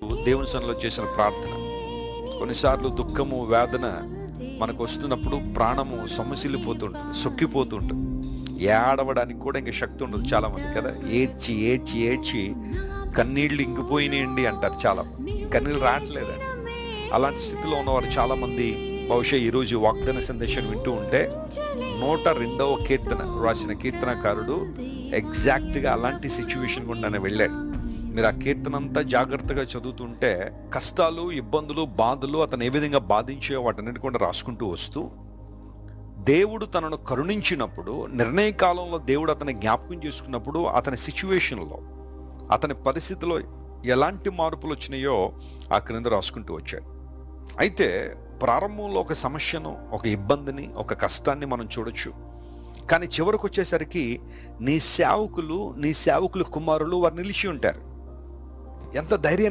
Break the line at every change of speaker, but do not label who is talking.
దేవుని సన్నిధిలో చేసిన ప్రార్థన. కొన్నిసార్లు దుఃఖము, వేదన మనకు వస్తున్నప్పుడు ప్రాణము సొమ్మసిల్లిపోతుంటుంది, సొక్కిపోతుంటుంది. ఏడవడానికి కూడా ఇంక శక్తి ఉండదు చాలా మంది కదా. ఏడ్చి ఏడ్చి ఏడ్చి కన్నీళ్ళు ఇంకిపోయినాయండి అంటారు చాలా మంది. కన్నీళ్ళు రావట్లేదండి. అలాంటి స్థితిలో ఉన్నవారు చాలా మంది బహుశా ఈరోజు వాగ్దాన సందేశం వింటూ ఉంటే 102వ కీర్తన రాసిన కీర్తనకారుడు ఎగ్జాక్ట్గా అలాంటి సిచ్యువేషన్ గుండానే వెళ్ళాడు. మీరు ఆ కీర్తన అంతా జాగ్రత్తగా చదువుతుంటే కష్టాలు, ఇబ్బందులు, బాధలు అతను ఏ విధంగా బాధించో వాటన్నిటి కూడా రాసుకుంటూ వస్తూ, దేవుడు తనను కరుణించినప్పుడు, నిర్ణయ కాలంలో దేవుడు అతని జ్ఞాపకం చేసుకున్నప్పుడు అతని సిచ్యువేషన్లో, అతని పరిస్థితిలో ఎలాంటి మార్పులు వచ్చినాయో ఆ క్రింద రాసుకుంటూ వచ్చాడు. అయితే ప్రారంభంలో ఒక సమస్యను, ఒక ఇబ్బందిని, ఒక కష్టాన్ని మనం చూడొచ్చు. కానీ చివరికి వచ్చేసరికి నీ సేవకులు కుమారులు వారు నిలిచి ఉంటారు. ఎంత ధైర్యాన్ని